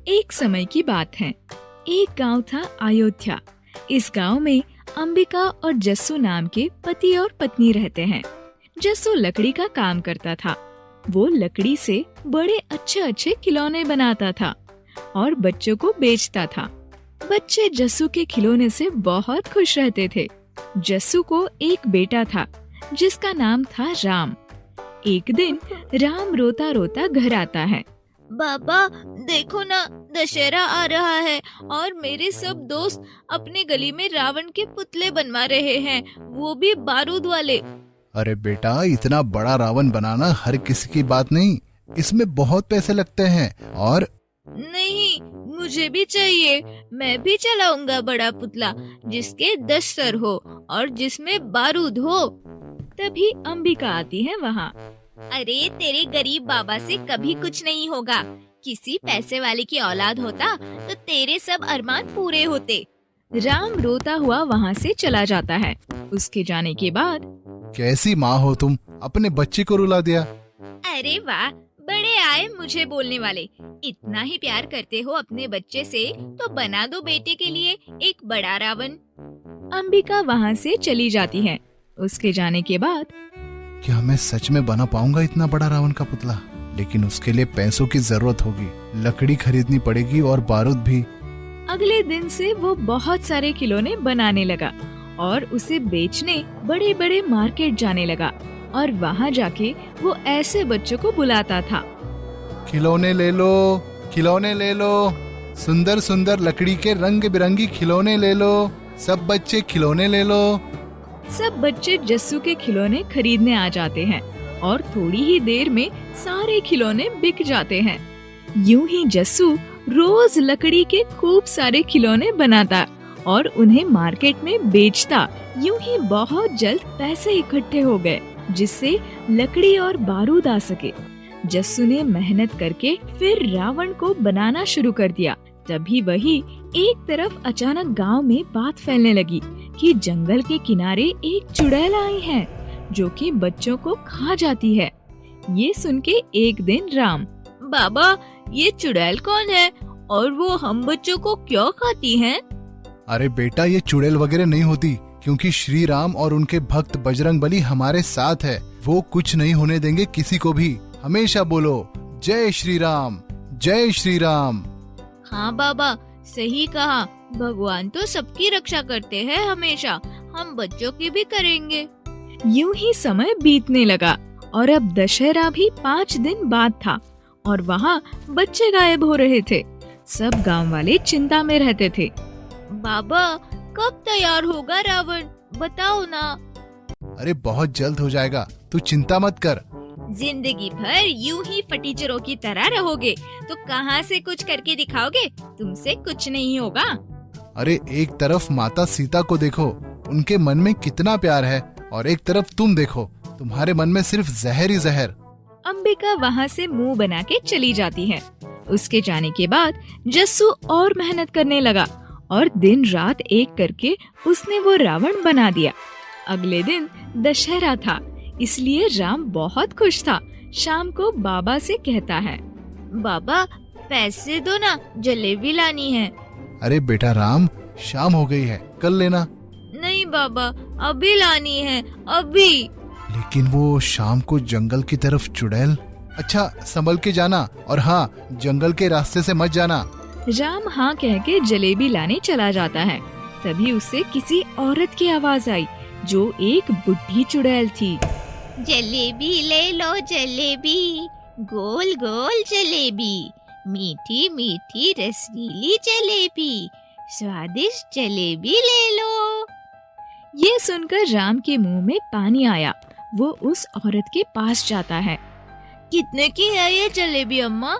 एक समय की बात है। एक गांव था अयोध्या। इस गांव में अंबिका और जस्सू नाम के पति और पत्नी रहते हैं। जस्सू लकड़ी का काम करता था। वो लकड़ी से बड़े अच्छे अच्छे खिलौने बनाता था और बच्चों को बेचता था। बच्चे जस्सू के खिलौने से बहुत खुश रहते थे। जस्सू को एक बेटा था जिसका नाम था राम। एक दिन राम रोता रोता घर आता है। बाबा देखो ना, दशहरा आ रहा है और मेरे सब दोस्त अपने गली में रावण के पुतले बनवा रहे हैं, वो भी बारूद वाले। अरे बेटा, इतना बड़ा रावण बनाना हर किसी की बात नहीं, इसमें बहुत पैसे लगते हैं। और नहीं, मुझे भी चाहिए। मैं भी चलाऊंगा बड़ा पुतला जिसके 10 सर हो और जिसमें बारूद हो। तभी अंबिका आती है वहाँ। अरे तेरे गरीब बाबा से कभी कुछ नहीं होगा। किसी पैसे वाले की औलाद होता तो तेरे सब अरमान पूरे होते। राम रोता हुआ वहाँ से चला जाता है। उसके जाने के बाद कैसी माँ हो तुम, अपने बच्चे को रुला दिया। अरे वाह, बड़े आए मुझे बोलने वाले। इतना ही प्यार करते हो अपने बच्चे से तो बना दो बेटे के लिए एक बड़ा रावण। अंबिका वहाँ से चली जाती है। उसके जाने के बाद क्या मैं सच में बना पाऊंगा इतना बड़ा रावण का पुतला? लेकिन उसके लिए पैसों की जरूरत होगी, लकड़ी खरीदनी पड़ेगी और बारूद भी। अगले दिन से वो बहुत सारे खिलौने बनाने लगा और उसे बेचने बड़े बड़े मार्केट जाने लगा। और वहाँ जाके वो ऐसे बच्चों को बुलाता था। खिलौने ले लो, खिलौने ले लो, सुंदर सुंदर लकड़ी के रंग बिरंगी खिलौने ले लो, सब बच्चे खिलौने ले लो। सब बच्चे जस्सू के खिलौने खरीदने आ जाते हैं और थोड़ी ही देर में सारे खिलौने बिक जाते हैं। यूं ही जस्सू रोज लकड़ी के खूब सारे खिलौने बनाता और उन्हें मार्केट में बेचता। यूं ही बहुत जल्द पैसे इकट्ठे हो गए जिससे लकड़ी और बारूद आ सके। जस्सू ने मेहनत करके फिर रावण को बनाना शुरू कर दिया। तभी वही एक तरफ अचानक गांव में बात फैलने लगी कि जंगल के किनारे एक चुड़ैल आई है जो कि बच्चों को खा जाती है। ये सुन के एक दिन राम, बाबा ये चुड़ैल कौन है और वो हम बच्चों को क्यों खाती है? अरे बेटा, ये चुड़ैल वगैरह नहीं होती, क्योंकि श्री राम और उनके भक्त बजरंगबली हमारे साथ है। वो कुछ नहीं होने देंगे किसी को भी। हमेशा बोलो जय श्री राम, जय श्री राम। हाँ बाबा, सही कहा। भगवान तो सबकी रक्षा करते हैं हमेशा, हम बच्चों की भी करेंगे। यूं ही समय बीतने लगा और अब दशहरा भी 5 दिन बाद था और वहाँ बच्चे गायब हो रहे थे। सब गांव वाले चिंता में रहते थे। बाबा कब तैयार होगा रावण, बताओ ना। अरे बहुत जल्द हो जाएगा, तू चिंता मत कर। जिंदगी भर यूं ही फटीचरों की तरह रहोगे तो कहाँ से कुछ करके दिखाओगे? तुमसे कुछ नहीं होगा। अरे एक तरफ माता सीता को देखो, उनके मन में कितना प्यार है, और एक तरफ तुम देखो, तुम्हारे मन में सिर्फ जहर ही जहर। अंबिका वहाँ से मुंह बना के चली जाती है। उसके जाने के बाद जस्सू और मेहनत करने लगा और दिन रात एक करके उसने वो रावण बना दिया। अगले दिन दशहरा था, इसलिए राम बहुत खुश था। शाम को बाबा से कहता है, बाबा पैसे दो ना, जलेबी लानी है। अरे बेटा राम, शाम हो गई है, कल लेना। नहीं बाबा, अभी लानी है, अभी। लेकिन वो शाम को जंगल की तरफ चुड़ैल। अच्छा संभल के जाना, और हाँ, जंगल के रास्ते से मत जाना। राम हाँ कह के जलेबी लाने चला जाता है। तभी उससे किसी औरत की आवाज आई जो एक बुढ़ी चुड़ैल थी। जलेबी ले लो जलेबी, गोल गोल जलेबी, मीठी मीठी रसीली जलेबी, स्वादिष्ट जलेबी ले लो। ये सुनकर राम के मुंह में पानी आया। वो उस औरत के पास जाता है। कितने की है ये जलेबी अम्मा?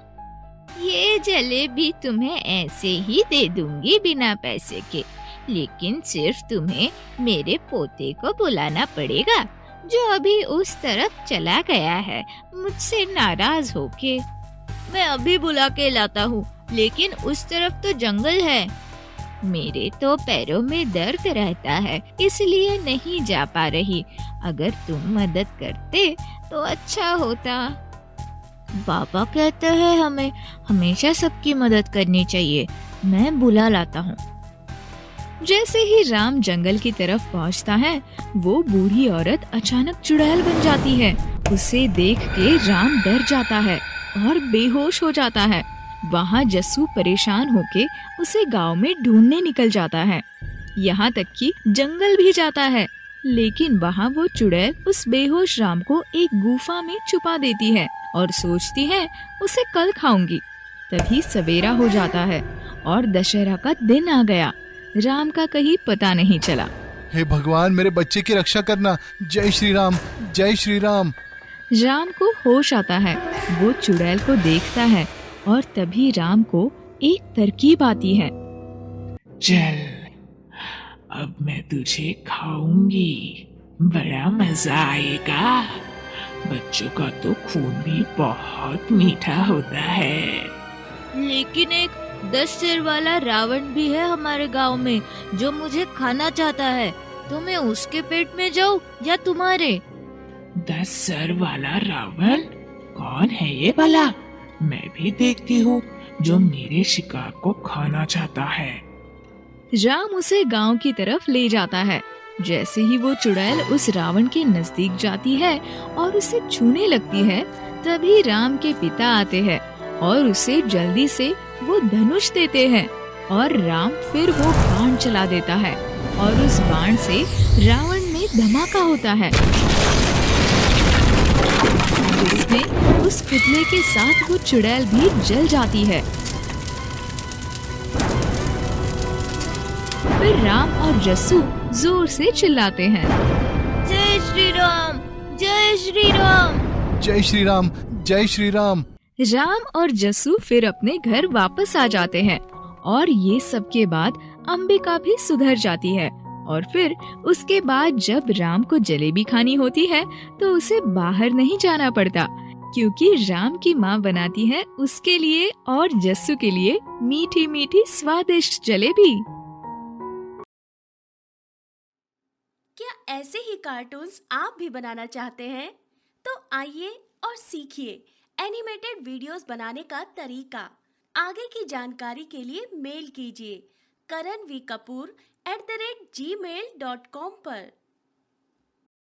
ये जलेबी तुम्हें ऐसे ही दे दूंगी बिना पैसे के, लेकिन सिर्फ तुम्हें मेरे पोते को बुलाना पड़ेगा जो अभी उस तरफ चला गया है मुझसे नाराज होके। मैं अभी बुला के लाता हूँ, लेकिन उस तरफ तो जंगल है। मेरे तो पैरों में दर्द रहता है, इसलिए नहीं जा पा रही। अगर तुम मदद करते तो अच्छा होता। पापा कहते हैं हमें हमेशा सबकी मदद करनी चाहिए। मैं बुला लाता हूँ। जैसे ही राम जंगल की तरफ पहुंचता है, वो बूढ़ी औरत अचानक चुड़ैल बन जाती है। उसे देख के राम डर जाता है और बेहोश हो जाता है। वहाँ जस्सू परेशान होके उसे गांव में ढूंढने निकल जाता है। यहाँ तक कि जंगल भी जाता है, लेकिन वहाँ वो चुड़ैल उस बेहोश राम को एक गुफा में छुपा देती है और सोचती है उसे कल खाऊंगी। तभी सवेरा हो जाता है और दशहरा का दिन आ गया। राम का कहीं पता नहीं चला। हे भगवान, मेरे बच्चे की रक्षा करना। जय श्री राम, जय श्री राम। राम को होश आता है। वो चुड़ैल को देखता है और तभी राम को एक तरकीब आती है। चल, अब मैं तुझे खाऊंगी, बड़ा मजा आएगा। बच्चों का तो खून भी बहुत मीठा होता है। लेकिन एक 10 सिर वाला रावण भी है हमारे गांव में जो मुझे खाना चाहता है। तो मैं उसके पेट में जाऊं या तुम्हारे? 10 सर वाला रावण कौन है ये भला? मैं भी देखती हूँ जो मेरे शिकार को खाना चाहता है। राम उसे गांव की तरफ ले जाता है। जैसे ही वो चुड़ैल उस रावण के नजदीक जाती है और उसे छूने लगती है, तभी राम के पिता आते हैं और उसे जल्दी से वो धनुष देते हैं और राम फिर वो बाण चला देता है और उस बाण से रावण में धमाका होता है, जिसमें उस पुतले के साथ वो चुड़ैल भी जल जाती है। फिर राम और जस्सू जोर से चिल्लाते हैं, जय श्री राम, जय श्री राम। जय श्री राम, जय श्री राम। राम और जस्सू फिर अपने घर वापस आ जाते हैं और ये सब के बाद अंबिका भी सुधर जाती है। और फिर उसके बाद जब राम को जलेबी खानी होती है तो उसे बाहर नहीं जाना पड़ता, क्योंकि राम की माँ बनाती है उसके लिए और जस्सू के लिए मीठी मीठी स्वादिष्ट जलेबी। क्या ऐसे ही कार्टून्स आप भी बनाना चाहते हैं? तो आइए और सीखिए एनिमेटेड वीडियोस बनाने का तरीका। आगे की जानकारी के लिए मेल कीजिए karanvkapoor@gmail.com पर।